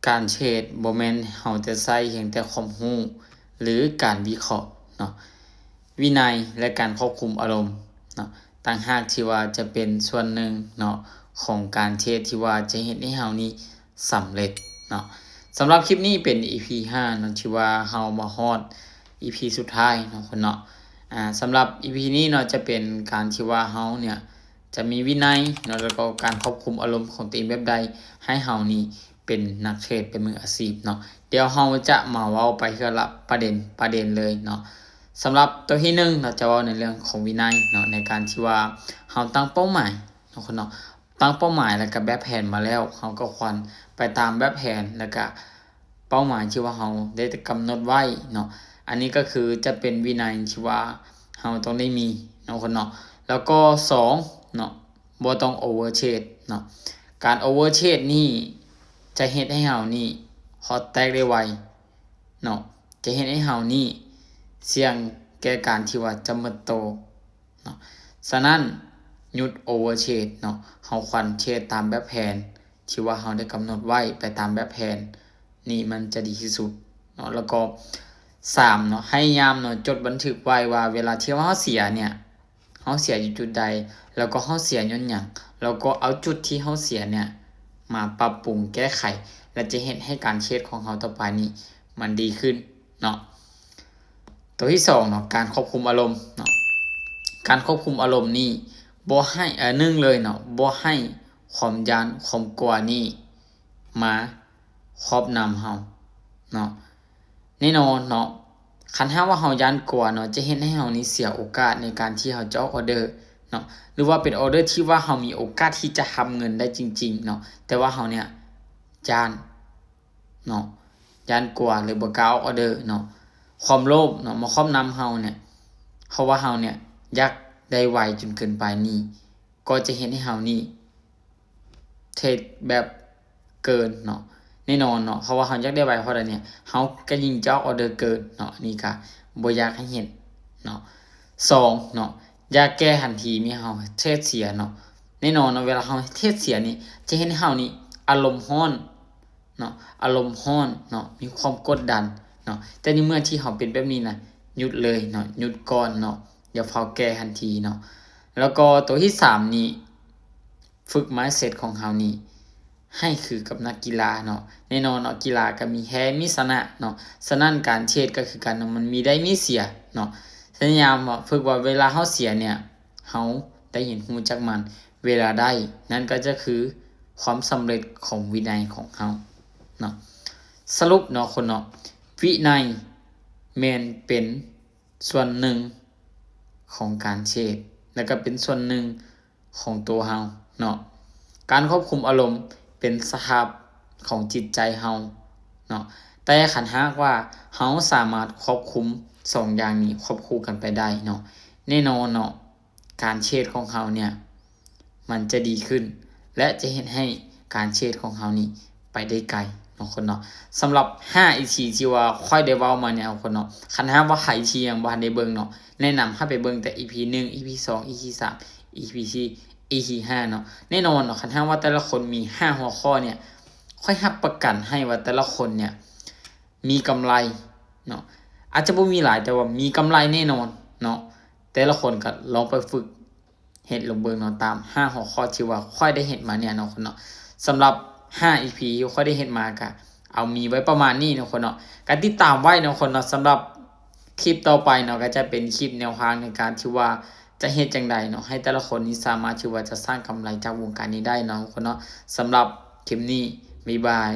การเทรดบ่แม่นเฮาจะใช้เพียงแต่ความรู้หรือการวิเคราะห์เนาะวินัยและการควบคุมอารมณ์เนาะต่างหากที่ว่าจะเป็นส่วนหนึ่งเนาะของการเทรดที่ว่าจะเฮ็ดให้เฮานี้สำเร็จเนาะสำหรับคลิปนี้เป็น EP 5เนาะที่ว่าเฮามาฮอด EP สุดท้ายเนาะคนเนาะสำหรับ EP นี้เนาะจะเป็นการที่ว่าเฮาเนี่ยจะมีวินัยเนาะแล้วก็การควบคุมอารมณ์ของตัวเองแบบใดให้เฮานี่เป็นนักเทรดเป็นมืออาชีพเนาะเดี๋ยวเฮาจะมาเว้าไปเทื่อละประเด็นเลยเนาะสำหรับตัวที่1เราจะเว้าในเรื่องของวินัยเนาะในการที่ว่าเฮาตั้งเป้าหมายเนาะคนเนาะตั้งเป้าหมายแล้วก็แบบแผนมาแล้วเฮาก็ควรไปตามแบบแผนแล้วก็เป้าหมายที่ว่าเฮาได้กำหนดไว้เนาะอันนี้ก็คือจะเป็นวินัยที่ว่าเฮาต้องได้มีเนาะคนเนาะแล้วก็2เนาะบ่ต้องโอเวอร์เทรดเนาะการโอเวอร์เทรดนี่จะเฮ็ดให้เฮานี่ฮอตแตกได้ไวเนาะจะเฮ็ดให้เฮานี่เสี่ยงแก่การที่ว่าจะหมดโตเนาะฉะนั้นหยุดโอเวอร์เทรดเนาะเฮาควรเทรดตามแบบแผนที่ว่าเฮาได้กำหนดไว้ไปตามแบบแผนนี่มันจะดีที่สุดเนาะแล้วก็3เนาะให้ยามเนาะจดบันทึกไว้ว่าเวลาที่ว่าเฮาเสียเนี่ยเฮาเสียอยู่จุดใดแล้วก็เฮาเสียย้อนหยังแล้วก็เอาจุดที่เฮาเสียเนี่ยมาปรับปรุงแก้ไขและจะเฮ็ดให้การเทรดของเฮาต่อไปนี้มันดีขึ้นเนาะตัวที่2เนาะการควบคุมอารมณ์เนาะการควบคุมอารมณ์นี่บ่ให้1เลยเนาะบ่ให้ความย้านความกลัวนี่มาครอบนำเฮาเนาะแน่นอนเนาะคันหากว่าเฮาย้านกลัวเนาะจะเฮ็ดให้เฮานี่เสียโอกาสในการที่เฮาจะออกออเดอร์เนาะหรือว่าเป็นออเดอร์ที่ว่าเฮามีโอกาสที่จะทำเงินได้จริงๆเนาะแต่ว่าเฮาเนี่ยย้านเนาะย้านกลัวหรือบ่กล้าออกออเดอร์เนาะความโลภเนาะมาครอบนำเฮาเนี่ยเพราะว่าเฮาเนี่ยอยากได้ไวจนเกินไปนี่ก็จะเฮ็ดให้เฮานี่เทรดแบบเกินเนาะแน่นอนเนาะเพราะว่าเฮาอยากได้ไวเพราะใดเนี่ยเฮาก็ยิ่งจะออกออเดอร์เกินเนาะนี่ก็บ่อยากให้เฮ็ดเนาะ2เนาะอย่าแก้ทันทีมีเฮาเทรดเสียเนาะแน่นอนเนาะเวลาเฮาเทรดเสียนี่จะเฮ็ดให้เฮานี่อารมณ์ร้อนเนาะอารมณ์ร้อนเนาะมีความกดดันเนาะแต่ในเมื่อที่เฮาเป็นแบบนี้น่ะหยุดเลยเนาะหยุดก่อนเนาะอย่าเฝ้าแก้ทันทีเนาะแล้วก็ตัวที่3นี่ฝึก mindset ของเฮานี่ให้คือกับนักกีฬาเนาะแน่นอนเนาะกีฬาก็มีแพ้มีชนะเนาะฉะนั้นการเทรดก็คือการมันมีได้มีเสียเนาะพยายามฝึกว่าเวลาเฮาเสียเนี่ยเฮาได้เห็นรู้จักมันเวลาได้นั่นก็จะคือความสำเร็จของวินัยของเฮาเนาะสรุปเนาะคนเนาะวินัยแม่นเป็นส่วนหนึ่งของการเทรดแล้วก็เป็นส่วนหนึ่งของตัวเฮาเนาะการควบคุมอารมณ์เป็นสภาพของจิตใจเฮาเนาะแต่คันหากว่าเฮาสามารถควบคุม2อย่างนี้ควบคู่กันไปได้เนาะแน่นอนเนาะการเทรดของเฮาเนี่ยมันจะดีขึ้นและจะเฮ็ดให้การเทรดของเฮานี่ไปได้ไกลเนาะคนเนาะสำหรับ5 EP ที่ว่าค่อยได้เว้ามาเนี่ยคนเนาะคันหากว่าใครที่ยังบ่ทันได้เบิ่งเนาะแนะนำให้ไปเบิ่งแต่ EP 1 EP 2 EP 3 EP 4 EP 5เนาะแน่นอนเนาะคันหากว่าแต่ละคนมี5หัวข้อเนี่ยค่อยรับประกันให้ว่าแต่ละคนเนี่ยมีกำไรเนาะอาจจะบ่มีหลายแต่ว่ามีกำไรแน่นอนเนาะแต่ละคนก็ลองไปฝึกเฮ็ดลงเบิ่งเนาะตาม5หัวข้อที่ว่าค่อยได้เฮ็ดมาเนี่ยเนาะคนเนาะสำหรับ5 EP ที่ค่อยได้เฮ็ดมาก็เอามีไว้ประมาณนี้เนาะคนเนาะก็ติดตามไว้เนาะคนเนาะสำหรับคลิปต่อไปเนาะก็จะเป็นคลิปแนวทางในการที่ว่าจะเฮ็ดจังไดเนาะให้แต่ละคนนี้สามารถที่ว่าจะสร้างกำไรจากวงการนี้ได้เนาะคนเนาะสำหรับคลิปนี้บ๊ายบาย